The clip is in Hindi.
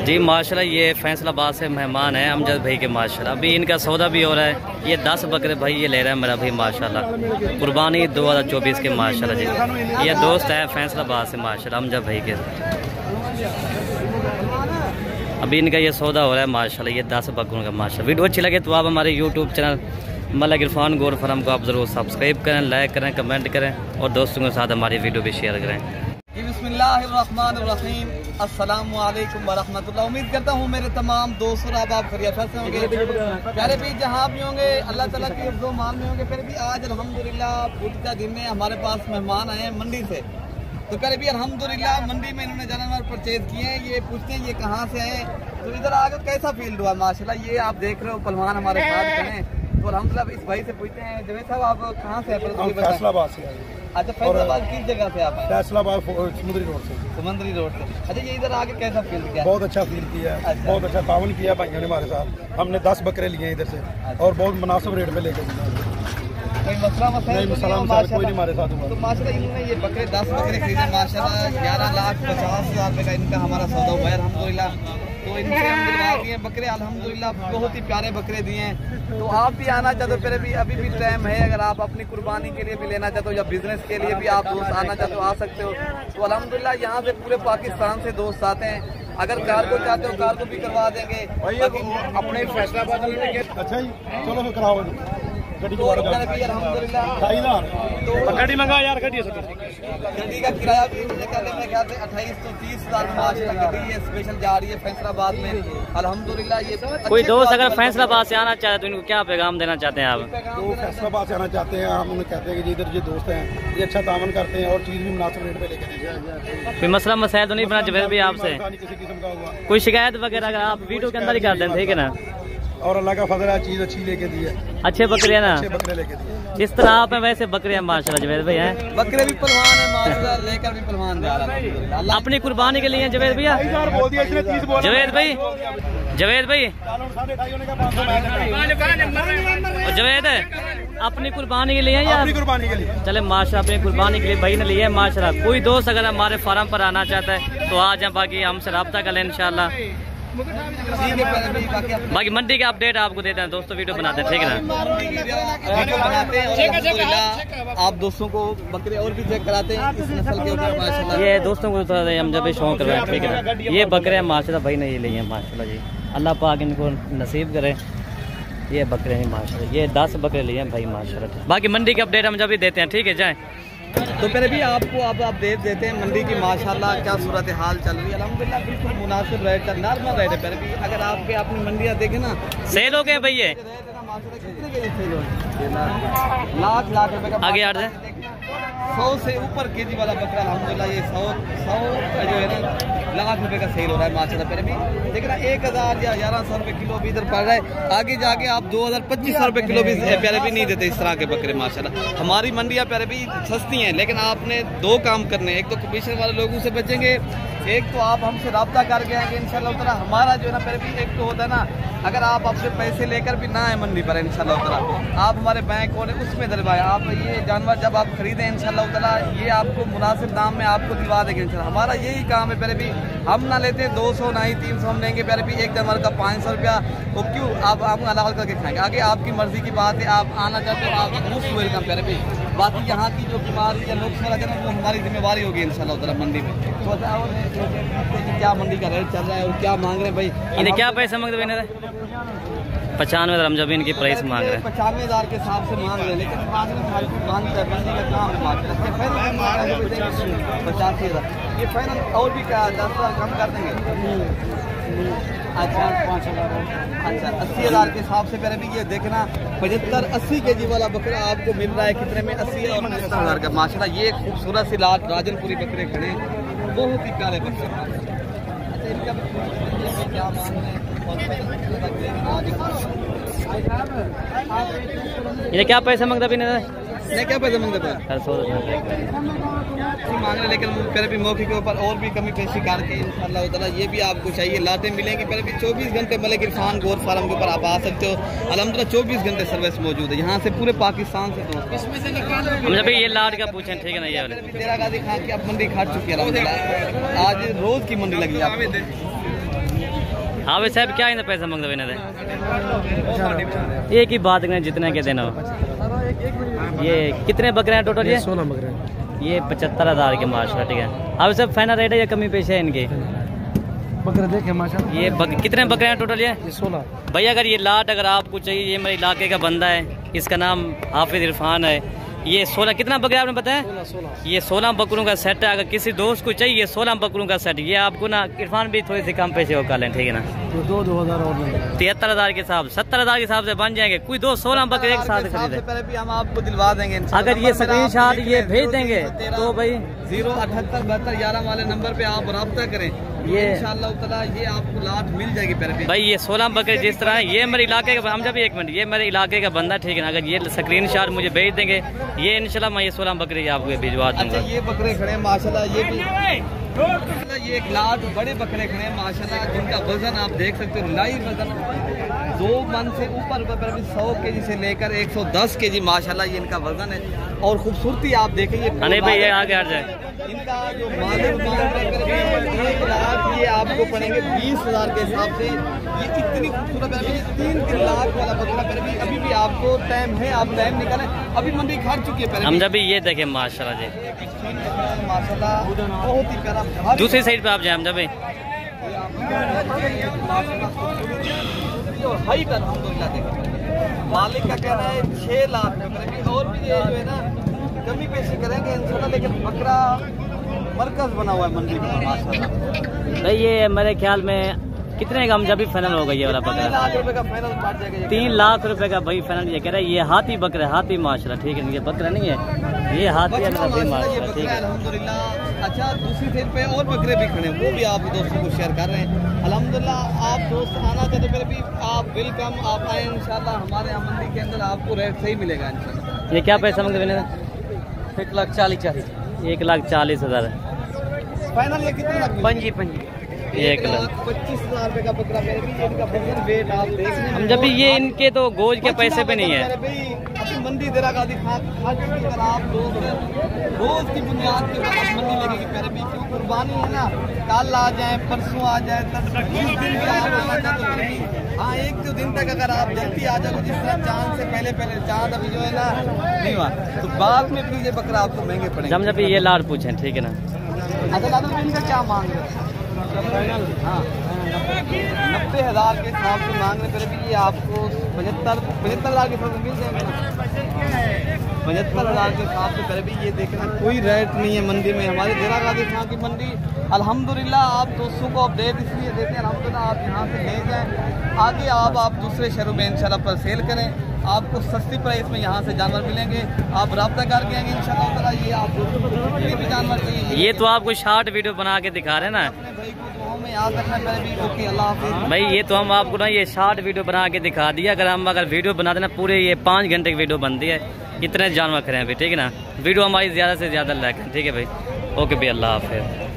जी माशाल्लाह ये फैसलाबाद से मेहमान है अमजद भाई के माशाल्लाह। अभी इनका सौदा भी हो रहा है। ये 10 बकरे भाई ये ले रहा है मेरा भाई माशाल्लाह, कुर्बानी 2024 के माशाल्लाह जी। ये दोस्त है फैसलाबाद से माशाल्लाह अमजद भाई के। अभी इनका ये सौदा हो रहा है माशाल्लाह, ये 10 बकरों का माशाल्लाह। वीडियो अच्छी लगे तो आप हमारे यूट्यूब चैनल मलिक इरफान गोर फार्म को आप ज़रूर सब्सक्राइब करें, लाइक करें, कमेंट करें और दोस्तों के साथ हमारी वीडियो भी शेयर करें। बिस्मिल्लाहिर्रहमानिर्रहीम, अस्सलामु अलैकुम वरहमतुल्लाह। उम्मीद करता हूँ मेरे तमाम दोस्त और आप खैरियत से होंगे, प्यारे भी जहाँ भी होंगे अल्लाह ताला की हिफ्ज़ो मान में होंगे। फिर भी आज अल्हम्दुलिल्लाह बुध का दिन में हमारे पास मेहमान आए हैं मंडी से। तो कह रहे भी अल्हम्दुलिल्लाह मंडी में इन्होंने जानवर परचेज किए हैं। ये पूछते हैं ये कहाँ से आए, तो इधर आगे कैसा फील्ड हुआ माशाल्लाह। ये आप देख रहे हो पहलवान हमारे साथ हैं। तो अल्हम्दुलिल्लाह इस भाई से पूछते हैं, जवेद साहब आप कहाँ से हैं? फैसलाबाद से। अच्छा, फैसलाबाद किस जगह से आप? फैसलाबाद समुद्री रोड से। समुद्री रोड से। अच्छा, ये इधर आके कैसा फील्ड किया? बहुत अच्छा फील्ड किया है। अच्छा। बहुत अच्छा तावन किया भाइयों ने हमारे साथ। हमने 10 बकरे लिए इधर से। अच्छा। और बहुत मुनासिब रेट पे लेकर कोई मसला कोई नहीं हमारे साथ हुआ। तो माशाल्लाह इन्होंने ये बकरे 10 बकरे खरीदे माशाल्लाह। 11,50,000 रुपये का इनका हमारा सौदा हुआ है अल्हम्दुलिल्लाह। तो इनसे हम दिलवा दिए बकरे अल्हम्दुलिल्लाह, बहुत ही प्यारे बकरे दिए हैं। तो आप भी आना चाहते हो, फिर भी अभी भी टाइम है। अगर आप अपनी कुर्बानी के लिए भी लेना चाहते हो या बिजनेस के लिए भी आप दोस्त आना चाहते हो आ सकते हो। तो अल्हम्दुलिल्लाह यहाँ से पूरे पाकिस्तान से दोस्त आते हैं। अगर कार को चाहते हो कार को भी करवा देंगे अपने फैसलाबाद। अच्छा जी, चलो फिर कराओ गड्डी मंगा यार। गड्डी का किराया भी मेरे ख्याल से 28 तो 30,000 गड्डी है, स्पेशल जा रही है फैसलाबाद में अल्हम्दुलिल्लाह। ये कोई दोस्त अगर फैसलाबाद से आना चाहते तो इनको क्या पैगाम देना चाहते हैं आप? तो फैसलाबाद से आना चाहते हैं हम उन्हें कहते हैं कि इधर जो दोस्त हैं ये अच्छा तावन करते हैं और चीज़ भी मुनासिब रेट पे लेकर देंगे। कोई मसला मसाइल तो नहीं बना जवेद भाई आपसे? किसी किस्म का हुआ कोई शिकायत वगैरह अगर आप वीडियो के अंदर ही कर दें, ठीक है ना? और अल्लाह का फजल है, चीज़ अच्छी लेके दी है। अच्छे बकरे है ना? अच्छे बकरे लेके दिए। जिस तरह आप हैं वैसे बकरे हैं माशाल्लाह जवेद भाई हैं। बकरे भी पहलवान है माशाल्लाह, लेकर भी पहलवान जा रहा है अपनी कुर्बानी के लिए जवेद भैया। जवेद भाई जवेद अपनी कुर्बानी के लिए या अपनी कुर्बानी के लिए? चले माशाल्लाह अपनी कुर्बानी के लिए भाई ने लिया है माशाल्लाह। कोई दोस्त अगर हमारे फार्म पर आना चाहता है तो आ जाए, बाकी हमसे रब्ता कर लें इंशाल्लाह। बाकी मंडी के अपडेट आपको देते हैं दोस्तों, वीडियो बनाते हैं, ठीक है ना? आप दोस्तों को बकरे और भी चेक कराते हैं इस नस्ल के ऊपर माशाल्लाह। ये दोस्तों को हम जब भी शौक करवाएं, ठीक है ना? ये बकरे माशाल्लाह भाई ने ये लिए हैं माशाल्लाह जी। अल्लाह पाक इनको नसीब करे। ये बकरे हैं माशाल्लाह, ये 10 बकरे लिए हैं भाई माशाल्लाह। बाकी मंडी के अपडेट हम जब भी देते हैं, ठीक है जाए। तो फिर भी आपको अब आप देते हैं मंडी की माशाल्लाह क्या सूरत हाल चल रही है अल्हम्दुलिल्लाह। बिल्कुल मुनासिब रेट चल नॉर्मल रेट है। फिर भी अगर आपके अपनी मंडियाँ देखें ना, सेल हो गए भैया लाख रुपए का आगे यार 100 से ऊपर केजी वाला बकरा अल्हम्दुलिल्लाह। ये 100 जो है ना लाख रुपए का सेल हो रहा है माशाल्लाह। फिर भी लेकिन 1,000 या 1,100 रुपए किलो भी इधर पड़ रहा है। आगे जाके आप 2,000-2,500 रुपए किलो भी प्यारे भी नहीं देते इस तरह के बकरे माशाल्लाह। हमारी मंडियाँ प्यारे भी सस्ती हैं, लेकिन आपने 2 काम करने, एक तो कमीशन वाले लोगों से बचेंगे, एक तो आप हमसे रब्ता करके आएंगे इंशाल्लाह ताला। हमारा जो है ना प्यारे भी एक तो होता है ना, अगर आप अपने पैसे लेकर भी ना आए मंडी पर इंशाल्लाह ताला, आप हमारे बैंक होने उसमें दिलवाएं। आप ये जानवर जब आप खरीदें इंशाल्लाह ताला ये आपको मुनासिब दाम में आपको दिलवा देंगे इंशाल्लाह। हमारा यही काम है प्यारे भी। हम ना लेते 200 ना ही 300 हम लेंगे प्यारे भी। एक जानवर का 500 रुपया वो क्यों आप अलावा करके खाएंगे। आगे आपकी मर्जी की बात है, आप आना चाहते हो आप मोस्ट वेलकम प्यारे भी। बाकी यहाँ की जो बीमारी या लोग वो हमारी जिम्मेवारी होगी इंशाल्लाह ताला मंडी में। तो क्या मंडी का रेट चल रहा है और क्या मांग रहे हैं भाई? इन्हें क्या पैसा मांगते भाई? 95,000 हम जब इनकी प्राइस मांग रहे हैं। 95,000 के हिसाब से मांग रहे हैं, लेकिन मांगते हैं मंडी का काम है 85,000। ये फाइनल और भी क्या 10,000 कम कर देंगे? अच्छा 5,000। अच्छा 80,000 के हिसाब से पहले भी ये देखना 75-80 केजी वाला बकरा आपको मिल रहा है कितने में? 80 और 70,000 का माशाल्लाह। ये खूबसूरत सी लाल राजनपुरी बकरे खड़े, बहुत ही प्यारे बकरे। अच्छा इनका क्या मान है? ये क्या पैसा मांगता भी नहीं? क्या पैसा मांगता था? मांग रहे, लेकिन फिर भी मौके के ऊपर और भी कमी पेशी करके इंशाल्लाह ताला ये भी आपको चाहिए लाटें मिलेंगी। फिर भी 24 घंटे मलिक इरफान गोर फार्म के ऊपर आप आ सकते हो अल्हम्दुलिल्लाह। 24 घंटे सर्विस मौजूद है यहाँ से पूरे पाकिस्तान से। दोस्त हम जब ये लाट का पूछें, ठीक है ना? ये तेरा गाजी खान की अब मंडी खा चुकी है अल्हम्दुलिल्लाह। आज रोज की मंडी लगी है। हाँ भाई साहब क्या इन्हें पैसा मांगते हुए एक ही बात करें जितने के देना हो। ये कितने बकरे हैं टोटल? ये 16 बकरे। ये 75,000 के माशाल्लाह। ठीक है अब सब फाइनल रेट है या कमी पेश है इनके? बकरे देखे माशाल्लाह। ये कितने बकरे हैं टोटल? ये 16। भैया अगर ये लाट अगर आपको चाहिए, ये मेरे इलाके का बंदा है, इसका नाम हाफिज इरफान है। ये 16 कितना बकरे आपने बताया? 16। ये 16 बकरों का सेट है। अगर किसी दोस्त को चाहिए 16 बकरों का सेट, ये आपको ना इरफान भी थोड़ी सी कम पैसे हो कर लें, ठीक है ना? 2,000 और 73,000 के हिसाब 70,000 के हिसाब से बन जाएंगे। कोई 16 बकरे एक साथ खरीदे। पहले भी हम आपको दिलवा देंगे। अगर ये स्क्रीनशॉट ये भेज देंगे तो भाई 0787211 वाले नंबर पे आप रब्ता करें, ये इंशाअल्लाह ताला ये आपको लाट मिल जाएगी। पहले भाई ये 16 बकरे जिस तरह ये मेरे इलाके का, हम जब एक मिनट, ये मेरे इलाके का बंदा, ठीक है ना? अगर ये स्क्रीनशॉट मुझे भेज देंगे, ये इंशाल्लाह मैं ये 16 बकरे आपको भिजवा दूंगा। अच्छा ये बकरे खड़े हैं माशाल्लाह, ये भी ये एक लाट बड़े बकरे खड़े हैं माशाल्लाह, जिनका वजन आप देख सकते हो, लाइव वजन 2 मन से ऊपर 100 केजी से लेकर 110 केजी माशाल्लाह ये इनका वजन है। और खूबसूरती आप देखें, ये अरे भाई ये आगे हट जाए। इनका जो मालिक ये आपको पड़ेंगे 20,000 के हिसाब से। ये इतनी खूबसूरत है, 3 लाख वाला बकरा भी अभी भी आपको टाइम है, आप टाइम निकालें। अभी मंडी खट चुकी है। हम जब भी ये देखें माशाल्लाह जी, माशाल्लाह बहुत ही प्यारा। दूसरी साइड पे आप जाए हम जब मालिक का कहना है 6 लाख रुपए। और भी ये जो है ना कमी पेशी करेंगे इंशाल्लाह, लेकिन बकरा मरकज बना हुआ है मंडी में माशाल्लाह। भाई ये मेरे ख्याल में कितने का हम जब भी फाइनल होगा ये वाला बकरा? 3 लाख रुपए का फाइनल पड़ जाएगा। 3 लाख रुपए का भाई फाइनल ये कह रहा है। ये हाथी बकरा, हाथी माशाल्लाह, ठीक है? ये बकरा नहीं है, ये हाथी है माशाल्लाह, ठीक है अल्हम्दुलिल्लाह। अच्छा दूसरी साइड पे और बकरे भी खड़े हैं, वो भी आप दोस्तों को शेयर कर रहे हैं अल्हम्दुलिल्लाह। आप दोस्त आना चाहते फिर भी आप वेलकम, आप आए इंशाल्लाह। हमारे यहाँ मंडी के अंदर आपको रेट सही मिलेगा इंशाल्लाह। ये क्या पैसा मांगते हैं? 1,40,000 1,40,000 फाइनल। ये कितने लग पंजी 1,25,000 रुपए का बकरा मेरे भी। इनका वजन वेट आप देख रहे हैं। हम जब भी ये इनके तो गोज के पैसे पे नहीं है। मंडी देरा का अगर आप लोग रोज की बुनियाद के ऊपर मंडी लगेगी पहले भी, क्यों कुर्बानी है ना, कल आ जाए परसों आ जाए 10 दिन हाँ 1-2 दिन तक अगर आप जल्दी आ जाओ, जिस तरह चांद से पहले चांद अभी जो है ना नहीं हुआ, तो बाद में भी ये बकरा आपको महंगे पड़ेंगे। हम जब भी ये लाड़ पूछें, ठीक है ना? अच्छा इनका क्या मांग रहे हैं? हाँ 90,000 के हिसाब से मांग रहे, फिर भी ये आपको 75,000 के हिसाब से मिल जाएगा ना। 75,000 के हिसाब से फिर भी ये देखना कोई रेट नहीं है मंडी में। हमारे देरा गाजी खां की मंडी अल्हम्दुलिल्लाह आप दोस्तों को अपडेट इसलिए देते हैं अल्हम्दुलिल्लाह, आप यहाँ से ले जाएँ आगे आप दूसरे शहरों में इंशाल्लाह पर सेल करें, आपको सस्ती प्राइस में यहाँ से जानवर मिलेंगे। आप रब्ता करके आएंगे इंशाल्लाह ताला। ये आप दोस्तों को जितने भी जानवर चाहिए, ये तो आपको शॉर्ट वीडियो बना के दिखा रहे हैं ना भाई को दुआओं में याद रखना पहले भी। ओके अल्लाह हाफिज़ भाई। ये तो हम आपको ना ये शॉर्ट वीडियो बना के दिखा दिया। अगर वीडियो बना देना पूरे ये 5 घंटे की वीडियो बनती है, इतने जानवर खड़े हैं भाई, ठीक है ना? वीडियो हमारी ज़्यादा से ज़्यादा लाइक है, ठीक है भाई? ओके भाई, अल्लाह हाफिज़।